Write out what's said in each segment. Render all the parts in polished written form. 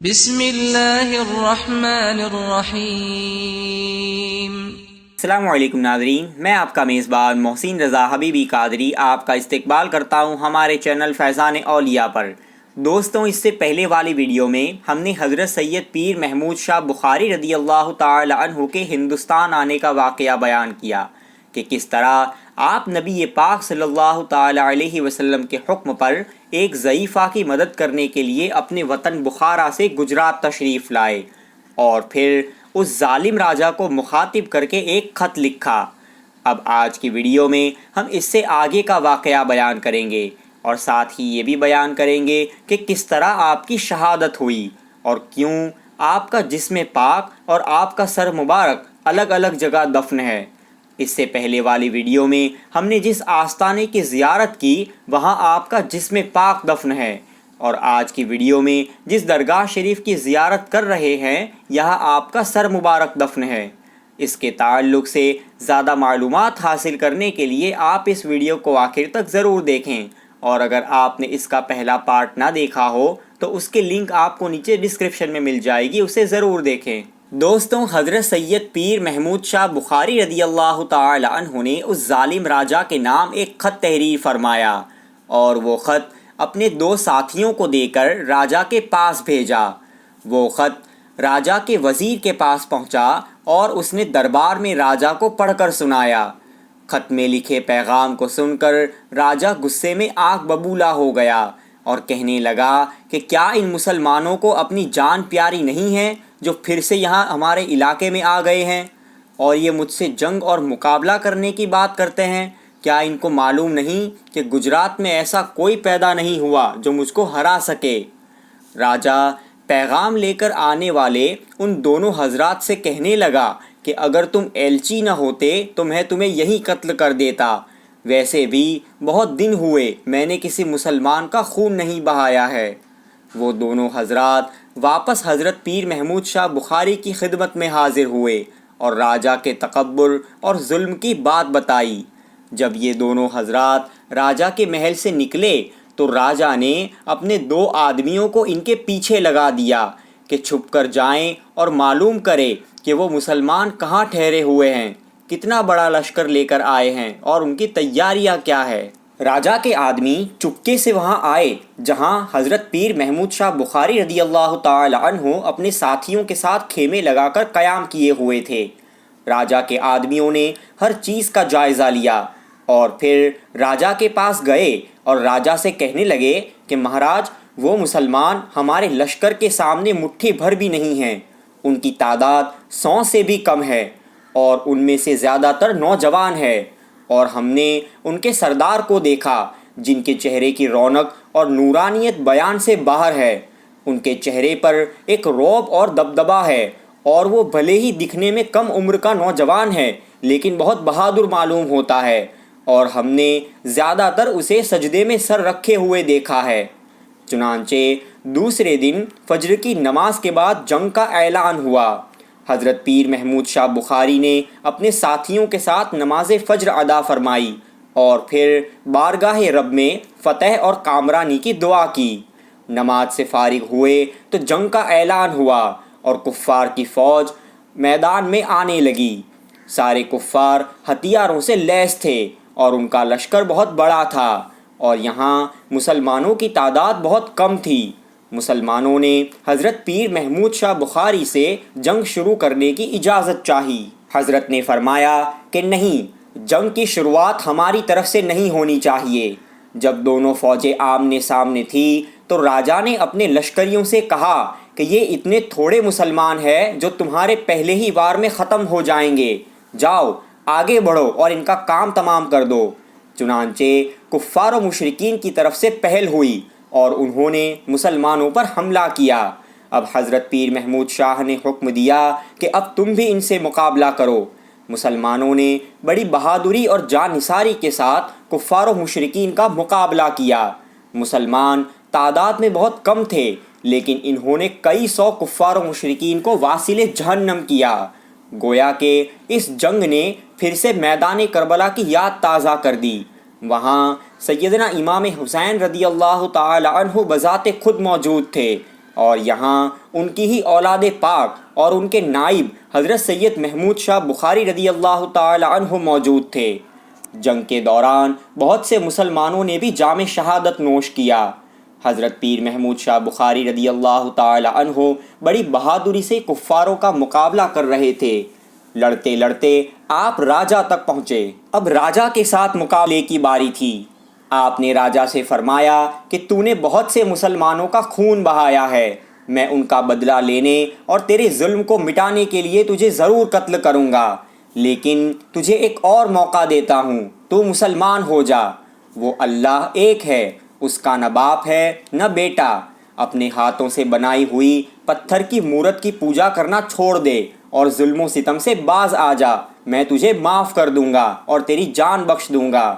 بسم اللہ الرحمن الرحیم۔ السلام علیکم ناظرین، میں آپ کا میزبان محسن رضا حبیبی قادری آپ کا استقبال کرتا ہوں ہمارے چینل فیضان اولیاء پر۔ دوستوں، اس سے پہلے والی ویڈیو میں ہم نے حضرت سید پیر محمود شاہ بخاری رضی اللہ تعالی عنہ کے ہندوستان آنے کا واقعہ بیان کیا کہ کس طرح آپ نبی پاک صلی اللہ تعالی علیہ وسلم کے حکم پر ایک ضعیفہ کی مدد کرنے کے لیے اپنے وطن بخارا سے گجرات تشریف لائے اور پھر اس ظالم راجا کو مخاطب کر کے ایک خط لکھا۔ اب آج کی ویڈیو میں ہم اس سے آگے کا واقعہ بیان کریں گے اور ساتھ ہی یہ بھی بیان کریں گے کہ کس طرح آپ کی شہادت ہوئی اور کیوں آپ کا جسم پاک اور آپ کا سر مبارک الگ الگ جگہ دفن ہے۔ اس سے پہلے والی ویڈیو میں ہم نے جس آستانے کی زیارت کی وہاں آپ کا جسم پاک دفن ہے، اور آج کی ویڈیو میں جس درگاہ شریف کی زیارت کر رہے ہیں یہاں آپ کا سر مبارک دفن ہے۔ اس کے تعلق سے زیادہ معلومات حاصل کرنے کے لیے آپ اس ویڈیو کو آخر تک ضرور دیکھیں، اور اگر آپ نے اس کا پہلا پارٹ نہ دیکھا ہو تو اس کے لنک آپ کو نیچے ڈسکرپشن میں مل جائے گی، اسے ضرور دیکھیں۔ دوستوں، حضرت سید پیر محمود شاہ بخاری رضی اللہ تعالی عنہ نے اس ظالم راجا کے نام ایک خط تحریر فرمایا اور وہ خط اپنے دو ساتھیوں کو دے کر راجا کے پاس بھیجا۔ وہ خط راجا کے وزیر کے پاس پہنچا اور اس نے دربار میں راجا کو پڑھ کر سنایا۔ خط میں لکھے پیغام کو سن کر راجا غصے میں آگ ببولا ہو گیا اور کہنے لگا کہ کیا ان مسلمانوں کو اپنی جان پیاری نہیں ہے جو پھر سے یہاں ہمارے علاقے میں آ گئے ہیں اور یہ مجھ سے جنگ اور مقابلہ کرنے کی بات کرتے ہیں؟ کیا ان کو معلوم نہیں کہ گجرات میں ایسا کوئی پیدا نہیں ہوا جو مجھ کو ہرا سکے؟ راجا پیغام لے کر آنے والے ان دونوں حضرات سے کہنے لگا کہ اگر تم ایلچی نہ ہوتے تو میں تمہیں یہیں قتل کر دیتا۔ ویسے بھی بہت دن ہوئے میں نے کسی مسلمان کا خون نہیں بہایا ہے۔ وہ دونوں حضرات واپس حضرت پیر محمود شاہ بخاری کی خدمت میں حاضر ہوئے اور راجا کے تکبر اور ظلم کی بات بتائی۔ جب یہ دونوں حضرات راجا کے محل سے نکلے تو راجا نے اپنے دو آدمیوں کو ان کے پیچھے لگا دیا کہ چھپ کر جائیں اور معلوم کرے کہ وہ مسلمان کہاں ٹھہرے ہوئے ہیں، کتنا بڑا لشکر لے کر آئے ہیں اور ان کی تیاریاں کیا ہے۔ راجا کے آدمی چپکے سے وہاں آئے جہاں حضرت پیر محمود شاہ بخاری رضی اللہ تعالی عنہ اپنے ساتھیوں کے ساتھ خیمے لگا کر قیام کیے ہوئے تھے۔ راجا کے آدمیوں نے ہر چیز کا جائزہ لیا اور پھر راجا کے پاس گئے اور راجا سے کہنے لگے کہ مہاراج، وہ مسلمان ہمارے لشکر کے سامنے مٹھی بھر بھی نہیں ہیں، ان کی تعداد 100 سے بھی کم ہے اور ان میں سے زیادہ تر نوجوان ہے، اور ہم نے ان کے سردار کو دیکھا جن کے چہرے کی رونق اور نورانیت بیان سے باہر ہے۔ ان کے چہرے پر ایک رعب اور دبدبہ ہے، اور وہ بھلے ہی دکھنے میں کم عمر کا نوجوان ہے لیکن بہت بہادر معلوم ہوتا ہے، اور ہم نے زیادہ تر اسے سجدے میں سر رکھے ہوئے دیکھا ہے۔ چنانچہ دوسرے دن فجر کی نماز کے بعد جنگ کا اعلان ہوا۔ حضرت پیر محمود شاہ بخاری نے اپنے ساتھیوں کے ساتھ نماز فجر ادا فرمائی اور پھر بارگاہ رب میں فتح اور کامرانی کی دعا کی۔ نماز سے فارغ ہوئے تو جنگ کا اعلان ہوا اور کفار کی فوج میدان میں آنے لگی۔ سارے کفار ہتھیاروں سے لیس تھے اور ان کا لشکر بہت بڑا تھا، اور یہاں مسلمانوں کی تعداد بہت کم تھی۔ مسلمانوں نے حضرت پیر محمود شاہ بخاری سے جنگ شروع کرنے کی اجازت چاہی۔ حضرت نے فرمایا کہ نہیں، جنگ کی شروعات ہماری طرف سے نہیں ہونی چاہیے۔ جب دونوں فوجیں آمنے سامنے تھی تو راجا نے اپنے لشکریوں سے کہا کہ یہ اتنے تھوڑے مسلمان ہیں جو تمہارے پہلے ہی وار میں ختم ہو جائیں گے، جاؤ آگے بڑھو اور ان کا کام تمام کر دو۔ چنانچہ کفار و مشرکین کی طرف سے پہل ہوئی اور انہوں نے مسلمانوں پر حملہ کیا۔ اب حضرت پیر محمود شاہ نے حکم دیا کہ اب تم بھی ان سے مقابلہ کرو۔ مسلمانوں نے بڑی بہادری اور جانثاری کے ساتھ کفار و مشرکین کا مقابلہ کیا۔ مسلمان تعداد میں بہت کم تھے لیکن انہوں نے کئی سو کفار و مشرکین کو واصل جہنم کیا۔ گویا کہ اس جنگ نے پھر سے میدان کربلا کی یاد تازہ کر دی۔ وہاں سیدنا امام حسین رضی اللہ تعالی عنہ بذات خود موجود تھے، اور یہاں ان کی ہی اولاد پاک اور ان کے نائب حضرت سید محمود شاہ بخاری رضی اللہ تعالی عنہ موجود تھے۔ جنگ کے دوران بہت سے مسلمانوں نے بھی جام شہادت نوش کیا۔ حضرت پیر محمود شاہ بخاری رضی اللہ تعالی عنہ بڑی بہادری سے کفاروں کا مقابلہ کر رہے تھے۔ لڑتے لڑتے آپ راجہ تک پہنچے۔ اب راجہ کے ساتھ مقابلے کی باری تھی۔ آپ نے راجہ سے فرمایا کہ تو نے بہت سے مسلمانوں کا خون بہایا ہے، میں ان کا بدلہ لینے اور تیرے ظلم کو مٹانے کے لیے تجھے ضرور قتل کروں گا، لیکن تجھے ایک اور موقع دیتا ہوں، تو مسلمان ہو جا۔ وہ اللہ ایک ہے، اس کا نہ باپ ہے نہ بیٹا۔ اپنے ہاتھوں سے بنائی ہوئی پتھر کی مورت کی پوجا کرنا چھوڑ دے اور ظلم و ستم سے باز آ جا، میں تجھے معاف کر دوں گا اور تیری جان بخش دوں گا۔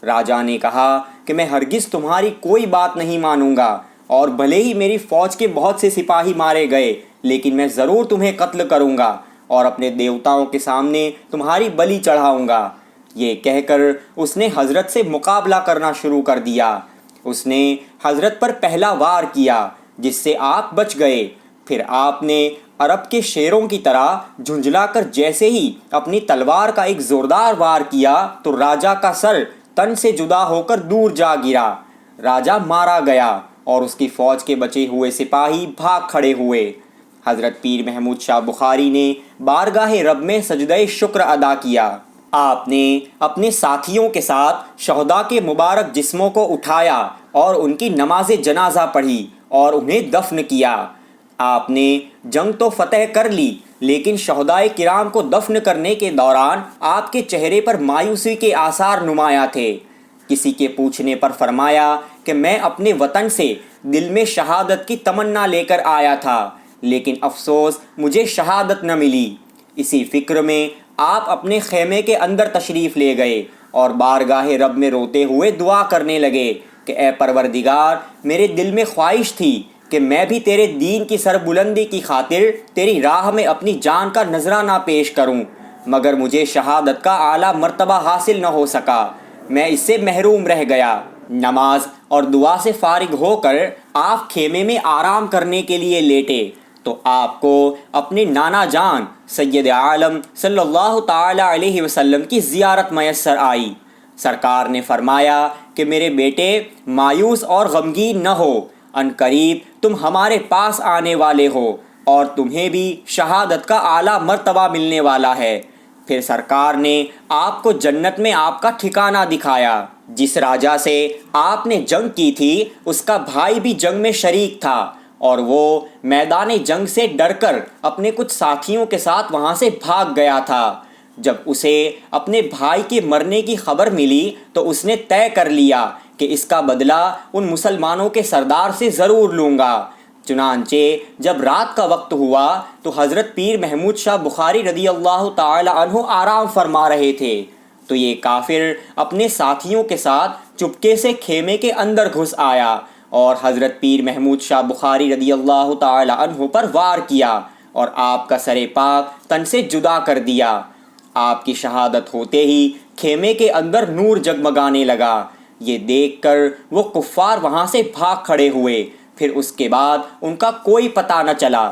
راجہ نے کہا کہ میں ہرگز تمہاری کوئی بات نہیں مانوں گا، اور بھلے ہی میری فوج کے بہت سے سپاہی مارے گئے، لیکن میں ضرور تمہیں قتل کروں گا اور اپنے دیوتاؤں کے سامنے تمہاری بلی چڑھاؤں گا۔ یہ کہہ کر اس نے حضرت سے مقابلہ کرنا شروع کر دیا۔ اس نے حضرت پر پہلا وار کیا، جس سے آپ بچ گئے۔ پھر آپ نے عرب کے شیروں کی طرح جھنجھلا کر جیسے ہی اپنی تلوار کا ایک زوردار وار کیا تو راجہ کا سر تن سے جدا ہو کر دور جا گرا۔ راجہ مارا گیا اور اس کی فوج کے بچے ہوئے سپاہی بھاگ کھڑے ہوئے۔ حضرت پیر محمود شاہ بخاری نے بارگاہ رب میں سجدہ شکر ادا کیا۔ آپ نے اپنے ساتھیوں کے ساتھ شہداء کے مبارک جسموں کو اٹھایا اور ان کی نماز جنازہ پڑھی اور انہیں دفن کیا۔ آپ نے جنگ تو فتح کر لی، لیکن شہداء کرام کو دفن کرنے کے دوران آپ کے چہرے پر مایوسی کے آثار نمایاں تھے۔ کسی کے پوچھنے پر فرمایا کہ میں اپنے وطن سے دل میں شہادت کی تمنا لے کر آیا تھا، لیکن افسوس مجھے شہادت نہ ملی۔ اسی فکر میں آپ اپنے خیمے کے اندر تشریف لے گئے اور بارگاہ رب میں روتے ہوئے دعا کرنے لگے کہ اے پروردگار، میرے دل میں خواہش تھی کہ میں بھی تیرے دین کی سربلندی کی خاطر تیری راہ میں اپنی جان کا نذرانہ پیش کروں، مگر مجھے شہادت کا اعلیٰ مرتبہ حاصل نہ ہو سکا، میں اس سے محروم رہ گیا۔ نماز اور دعا سے فارغ ہو کر آپ خیمے میں آرام کرنے کے لیے لیٹے تو آپ کو اپنے نانا جان سید عالم صلی اللہ تعالی علیہ وسلم کی زیارت میسر آئی۔ سرکار نے فرمایا کہ میرے بیٹے، مایوس اور غمگین نہ ہو، ان قریب تم ہمارے پاس آنے والے ہو اور تمہیں بھی شہادت کا اعلیٰ مرتبہ ملنے والا ہے۔ پھر سرکار نے آپ کو جنت میں آپ کا ٹھکانہ دکھایا۔ جس راجہ سے آپ نے جنگ کی تھی اس کا بھائی بھی جنگ میں شریک تھا، اور وہ میدان جنگ سے ڈر کر اپنے کچھ ساتھیوں کے ساتھ وہاں سے بھاگ گیا تھا۔ جب اسے اپنے بھائی کے مرنے کی خبر ملی تو اس نے طے کر لیا کہ اس کا بدلہ ان مسلمانوں کے سردار سے ضرور لوں گا۔ چنانچہ جب رات کا وقت ہوا تو حضرت پیر محمود شاہ بخاری رضی اللہ تعالی عنہ آرام فرما رہے تھے تو یہ کافر اپنے ساتھیوں کے ساتھ چپکے سے خیمے کے اندر گھس آیا اور حضرت پیر محمود شاہ بخاری رضی اللہ تعالی عنہ پر وار کیا اور آپ کا سر پاک تن سے جدا کر دیا۔ آپ کی شہادت ہوتے ہی خیمے کے اندر نور جگمگانے لگا۔ یہ دیکھ کر وہ کفار وہاں سے بھاگ کھڑے ہوئے، پھر اس کے بعد ان کا کوئی پتہ نہ چلا۔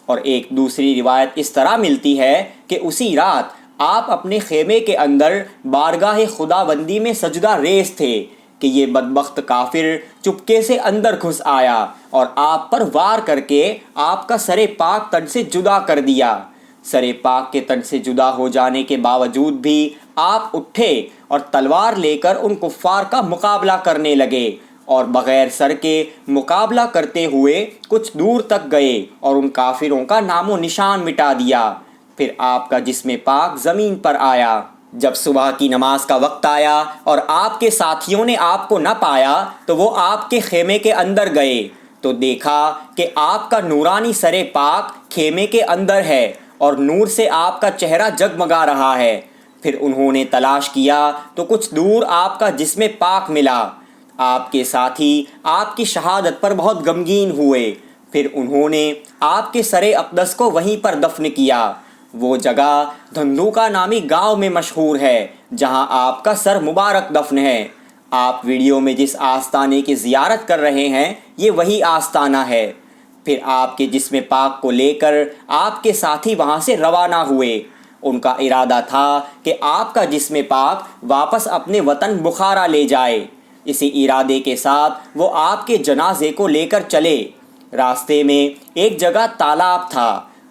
اور ایک دوسری روایت اس طرح ملتی ہے کہ اسی رات آپ اپنے خیمے کے اندر بارگاہ خداوندی میں سجدہ ریز تھے کہ یہ بدبخت کافر چپکے سے اندر گھس آیا اور آپ پر وار کر کے آپ کا سر پاک تن سے جدا کر دیا۔ سر پاک کے تن سے جدا ہو جانے کے باوجود بھی آپ اٹھے اور تلوار لے کر ان کفار کا مقابلہ کرنے لگے اور بغیر سر کے مقابلہ کرتے ہوئے کچھ دور تک گئے اور ان کافروں کا نام و نشان مٹا دیا۔ پھر آپ کا جسم پاک زمین پر آیا۔ جب صبح کی نماز کا وقت آیا اور آپ کے ساتھیوں نے آپ کو نہ پایا تو وہ آپ کے خیمے کے اندر گئے تو دیکھا کہ آپ کا نورانی سر پاک خیمے کے اندر ہے اور نور سے آپ کا چہرہ جگمگا رہا ہے۔ پھر انہوں نے تلاش کیا تو کچھ دور آپ کا جسم پاک ملا۔ آپ کے ساتھی آپ کی شہادت پر بہت غمگین ہوئے۔ پھر انہوں نے آپ کے سر اقدس کو وہیں پر دفن کیا۔ وہ جگہ دھندوکا نامی گاؤں میں مشہور ہے جہاں آپ کا سر مبارک دفن ہے۔ آپ ویڈیو میں جس آستانے کی زیارت کر رہے ہیں یہ وہی آستانہ ہے۔ پھر آپ کے جسم پاک کو لے کر آپ کے ساتھی وہاں سے روانہ ہوئے۔ ان کا ارادہ تھا کہ آپ کا جسم پاک واپس اپنے وطن بخارا لے جائے۔ اسی ارادے کے ساتھ وہ آپ کے جنازے کو لے کر چلے۔ راستے میں ایک جگہ تالاب تھا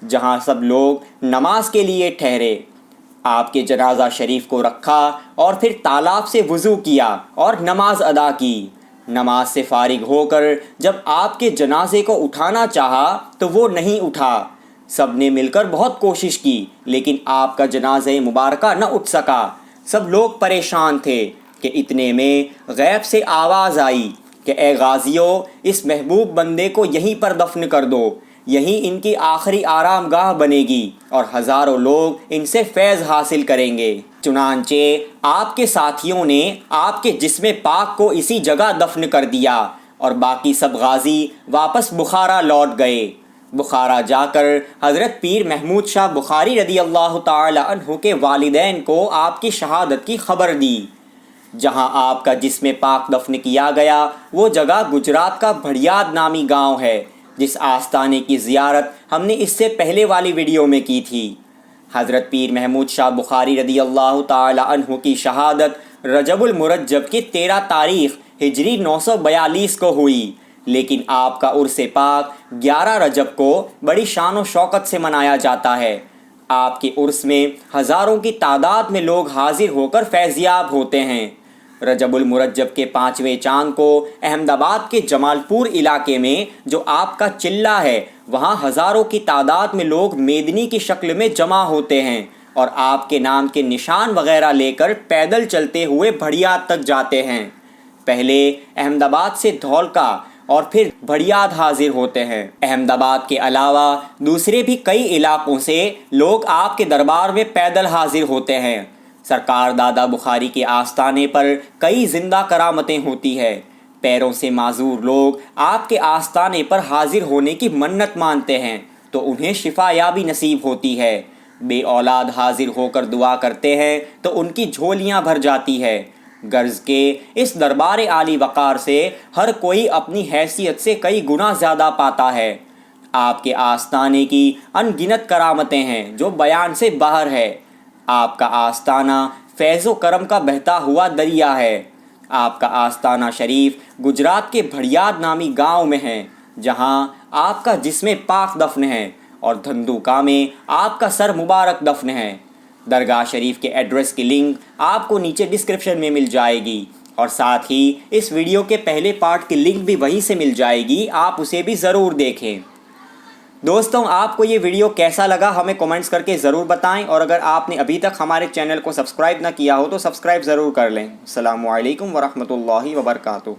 جہاں سب لوگ نماز کے لیے ٹھہرے۔ آپ کے جنازہ شریف کو رکھا اور پھر تالاب سے وضو کیا اور نماز ادا کی۔ نماز سے فارغ ہو کر جب آپ کے جنازے کو اٹھانا چاہا تو وہ نہیں اٹھا۔ سب نے مل کر بہت کوشش کی لیکن آپ کا جنازہ مبارکہ نہ اٹھ سکا۔ سب لوگ پریشان تھے کہ اتنے میں غیب سے آواز آئی کہ اے غازیوں، اس محبوب بندے کو یہیں پر دفن کر دو، یہیں ان کی آخری آرام گاہ بنے گی اور ہزاروں لوگ ان سے فیض حاصل کریں گے۔ چنانچہ آپ کے ساتھیوں نے آپ کے جسم پاک کو اسی جگہ دفن کر دیا اور باقی سب غازی واپس بخارا لوٹ گئے۔ بخارا جا کر حضرت پیر محمود شاہ بخاری رضی اللہ تعالی عنہ کے والدین کو آپ کی شہادت کی خبر دی۔ جہاں آپ کا جسم پاک دفن کیا گیا وہ جگہ گجرات کا بھڑیاد نامی گاؤں ہے، جس آستانے کی زیارت ہم نے اس سے پہلے والی ویڈیو میں کی تھی۔ حضرت پیر محمود شاہ بخاری رضی اللہ تعالی عنہ کی شہادت رجب المرجب کی 13 تاریخ ہجری 942 کو ہوئی، لیکن آپ کا عرس پاک 11 رجب کو بڑی شان و شوکت سے منایا جاتا ہے۔ آپ کے عرس میں ہزاروں کی تعداد میں لوگ حاضر ہو کر فیضیاب ہوتے ہیں۔ رجب المرجب کے 5ویں چاند کو احمد آباد کے جمال پور علاقے میں جو آپ کا چلہ ہے، وہاں ہزاروں کی تعداد میں لوگ میدنی کی شکل میں جمع ہوتے ہیں اور آپ کے نام کے نشان وغیرہ لے کر پیدل چلتے ہوئے بھڑیاد تک جاتے ہیں۔ پہلے احمد آباد سے دھولکا اور پھر بھڑیاد حاضر ہوتے ہیں۔ احمد آباد کے علاوہ دوسرے بھی کئی علاقوں سے لوگ آپ کے دربار میں پیدل حاضر ہوتے ہیں۔ سرکار دادا بخاری کے آستانے پر کئی زندہ کرامتیں ہوتی ہے۔ پیروں سے معذور لوگ آپ کے آستانے پر حاضر ہونے کی منت مانتے ہیں تو انہیں شفا یابی نصیب ہوتی ہے۔ بے اولاد حاضر ہو کر دعا کرتے ہیں تو ان کی جھولیاں بھر جاتی ہے۔ غرض کے اس دربار عالی وقار سے ہر کوئی اپنی حیثیت سے کئی گنا زیادہ پاتا ہے۔ آپ کے آستانے کی ان گنت کرامتیں ہیں جو بیان سے باہر ہے۔ آپ کا آستانہ فیض و کرم کا بہتا ہوا دریا ہے۔ آپ کا آستانہ شریف گجرات کے بھڑیاد نامی گاؤں میں ہے جہاں آپ کا جسم پاک دفن ہے اور دھندوکا میں آپ کا سر مبارک دفن ہے۔ درگاہ شریف کے ایڈریس کی لنک آپ کو نیچے ڈسکرپشن میں مل جائے گی اور ساتھ ہی اس ویڈیو کے پہلے پارٹ کی لنک بھی وہیں سے مل جائے گی، آپ اسے بھی ضرور دیکھیں۔ دوستوں، آپ کو یہ ویڈیو کیسا لگا ہمیں کمنٹس کر کے ضرور بتائیں، اور اگر آپ نے ابھی تک ہمارے چینل کو سبسکرائب نہ کیا ہو تو سبسکرائب ضرور کر لیں۔ السلام علیکم ورحمۃ اللہ وبرکاتہ۔